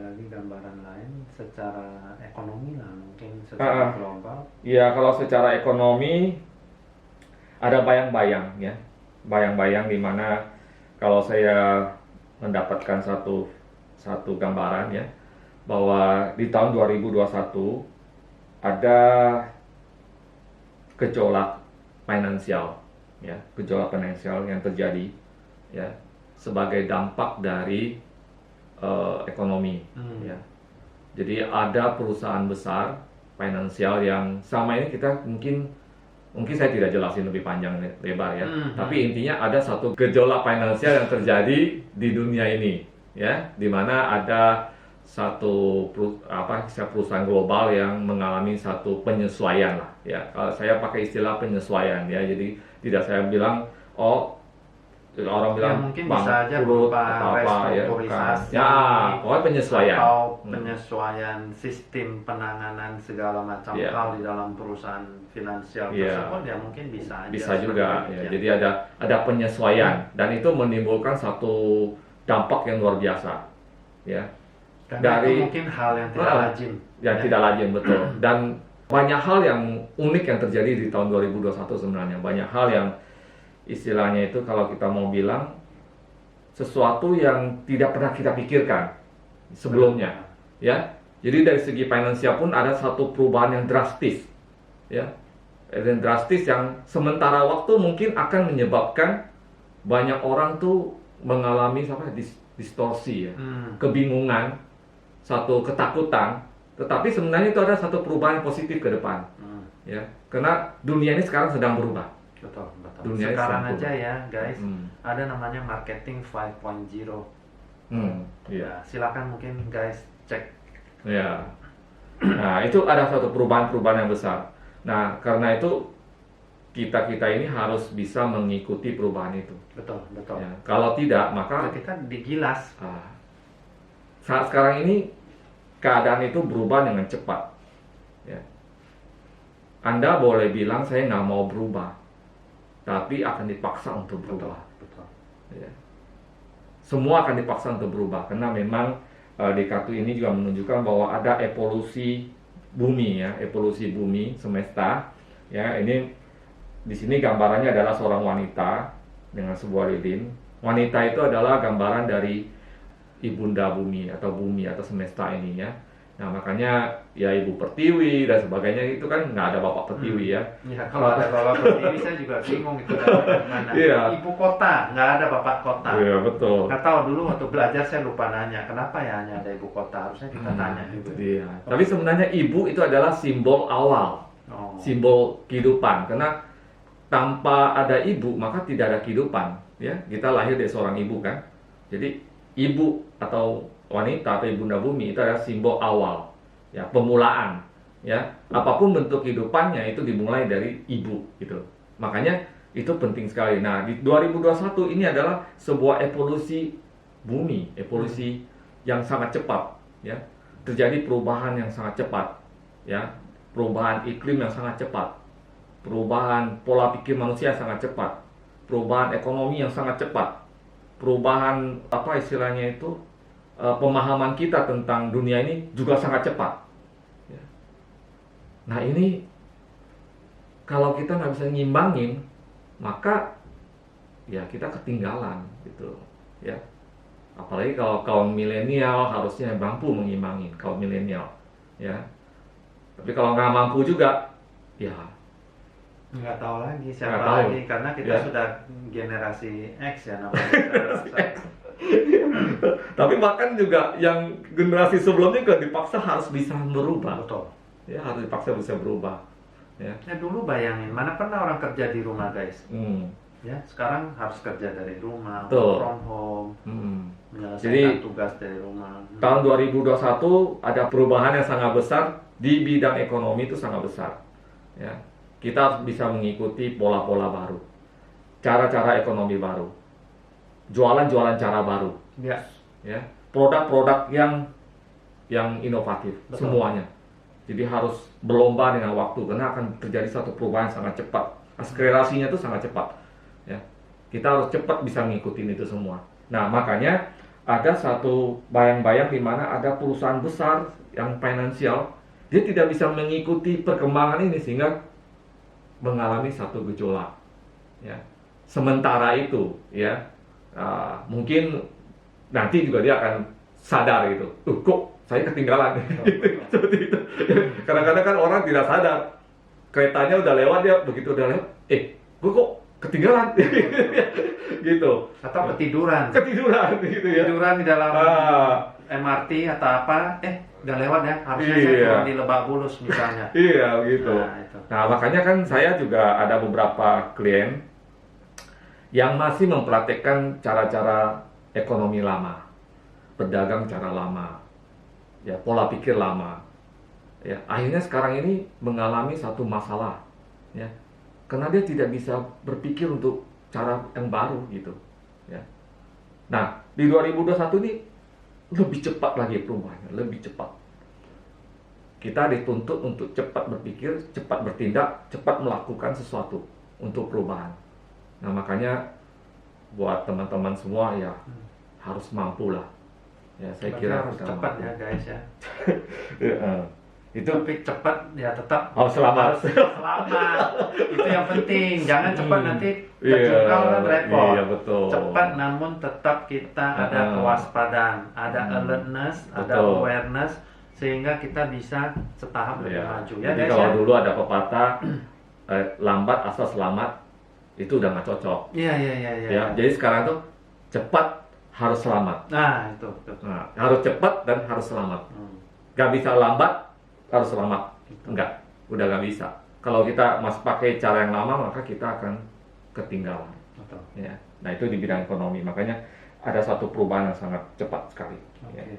lagi gambaran lain secara ekonomi lah, mungkin secara global. Ya, kalau secara ekonomi ada bayang-bayang ya, bayang-bayang di mana kalau saya mendapatkan satu satu gambaran ya, bahwa di tahun 2021 ada gejolak finansial ya, gejolak finansial yang terjadi ya sebagai dampak dari ekonomi ya. Jadi ada perusahaan besar finansial yang sama ini kita mungkin saya tidak jelasin lebih panjang lebar ya. Tapi intinya ada satu gejolak finansial yang terjadi di dunia ini ya, di mana ada satu perusahaan global yang mengalami satu penyesuaian lah ya. Kalau saya pakai istilah penyesuaian ya, jadi tidak saya bilang orang bilang Ya, mungkin bisa aja berupa restrukturisasi pokoknya penyesuaian atau penyesuaian sistem penanganan segala macam hal di dalam perusahaan finansial tersebut, ya mungkin bisa aja juga ya. Jadi ada penyesuaian dan itu menimbulkan satu dampak yang luar biasa ya. Karena itu mungkin hal yang tidak lazim. Yang tidak lazim, betul. Dan banyak hal yang unik yang terjadi di tahun 2021 sebenarnya. Banyak hal yang istilahnya itu kalau kita mau bilang sesuatu yang tidak pernah kita pikirkan sebelumnya ya. Jadi dari segi finansial pun ada satu perubahan yang drastis ya. Dan drastis yang sementara waktu mungkin akan menyebabkan banyak orang tuh mengalami distorsi ya, kebingungan, satu ketakutan, tetapi sebenarnya itu ada satu perubahan positif ke depan ya. Karena dunia ini sekarang sedang berubah. Betul. Dunia sekarang aja ya guys, ada namanya marketing 5.0. Ya, silakan mungkin guys cek. Ya. Nah, itu ada satu perubahan yang besar. Nah, karena itu kita ini harus bisa mengikuti perubahan itu. Betul. Ya, kalau tidak, maka kita digilas. Saat sekarang ini keadaan itu berubah dengan cepat. Ya. Anda boleh bilang saya nggak mau berubah, tapi akan dipaksa untuk berubah. Betul. Ya. Semua akan dipaksa untuk berubah karena memang di kartu ini juga menunjukkan bahwa ada evolusi bumi ya, evolusi bumi semesta. Ya, ini di sini gambarannya adalah seorang wanita dengan sebuah lilin. Wanita itu adalah gambaran dari ibunda bumi atau semesta ini ya. Nah, makanya ya Ibu Pertiwi dan sebagainya itu kan nggak ada Bapak Pertiwi ya. Ya, kalau ada Bapak Pertiwi saya juga bingung itu dari mana. Ibu kota, nggak ada Bapak kota. Iya, betul. Nggak tahu dulu waktu belajar saya lupa nanya, kenapa ya hanya ada ibu kota, harusnya kita tanya gitu. Iya. Tapi sebenarnya ibu itu adalah simbol awal, simbol kehidupan. Karena tanpa ada ibu maka tidak ada kehidupan. Ya, kita lahir dari seorang ibu kan. Jadi ibu atau wanita atau ibunda bumi itu adalah simbol awal ya, pemulaan ya. Apapun bentuk kehidupannya itu dimulai dari ibu gitu. Makanya itu penting sekali. Nah, di 2021 ini adalah sebuah evolusi bumi, evolusi yang sangat cepat ya. Terjadi perubahan yang sangat cepat ya. Perubahan iklim yang sangat cepat. Perubahan pola pikir manusia yang sangat cepat. Perubahan ekonomi yang sangat cepat. Perubahan istilahnya itu pemahaman kita tentang dunia ini juga sangat cepat. Ya. Nah, ini kalau kita nggak bisa nyimbangin, maka ya kita ketinggalan gitu ya. Apalagi kalau kaum milenial harusnya mampu mengimbangin kaum milenial ya. Tapi kalau nggak mampu juga ya nggak tahu lagi siapa lagi, karena kita sudah generasi X ya namanya. Tapi bahkan juga yang generasi sebelumnya juga dipaksa harus bisa berubah. Betul. Ya, harus dipaksa bisa berubah. Ya. Dulu bayangin, mana pernah orang kerja di rumah guys. Ya, sekarang harus kerja dari rumah, work from home, menyelesaikan tugas dari rumah. Tahun 2021 ada perubahan yang sangat besar di bidang ekonomi, itu sangat besar. Ya. Kita harus bisa mengikuti pola-pola baru, cara-cara ekonomi baru, jualan-jualan cara baru, ya, produk-produk yang inovatif. Betul. Semuanya. Jadi harus berlomba dengan waktu karena akan terjadi satu perubahan sangat cepat. Akselerasinya itu sangat cepat. Ya, kita harus cepat bisa ngikutin itu semua. Nah, makanya ada satu bayang-bayang di mana ada perusahaan besar yang finansial, dia tidak bisa mengikuti perkembangan ini sehingga mengalami satu gejolak. Ya. Sementara itu, ya mungkin nanti juga dia akan sadar gitu, kok saya ketinggalan, seperti itu. Kadang-kadang kan orang tidak sadar, keretanya udah lewat, dia begitu udah lewat, gue kok ketinggalan, gitu. Atau ketiduran gitu ya. Ketiduran di dalam MRT atau apa, udah lewat ya, harusnya saya turun di Lebak Bulus misalnya. Iya, gitu. Nah, makanya kan saya juga ada beberapa klien yang masih mempraktekkan cara-cara ekonomi lama, berdagang cara lama, ya pola pikir lama. Ya, akhirnya sekarang ini mengalami satu masalah, ya, karena dia tidak bisa berpikir untuk cara yang baru gitu. Ya. Nah, di 2021 ini lebih cepat lagi perubahannya, lebih cepat. Kita dituntut untuk cepat berpikir, cepat bertindak, cepat melakukan sesuatu untuk perubahan. Nah, makanya buat teman-teman semua ya harus mampu lah. Ya, saya kira harus cepat mampu. Ya guys ya. Itu tapi cepat ya tetap harus selamat. Itu yang penting. Jangan cepat nanti terjungkal kan repot. Iya, betul. Cepat namun tetap kita ada kewaspadaan, ada alertness, ada awareness, sehingga kita bisa setahap lebih maju. Ya, jadi kalau dulu ada pepatah lambat asal selamat, itu udah nggak cocok. Iya. Jadi sekarang tuh cepat harus selamat. Nah, itu. Nah, harus cepat dan harus selamat. Gak bisa lambat, harus selamat. Enggak, udah gak bisa. Kalau kita masih pakai cara yang lama, maka kita akan ketinggalan. Betul. Ya. Nah, itu di bidang ekonomi. Makanya ada satu perubahan yang sangat cepat sekali. Okay.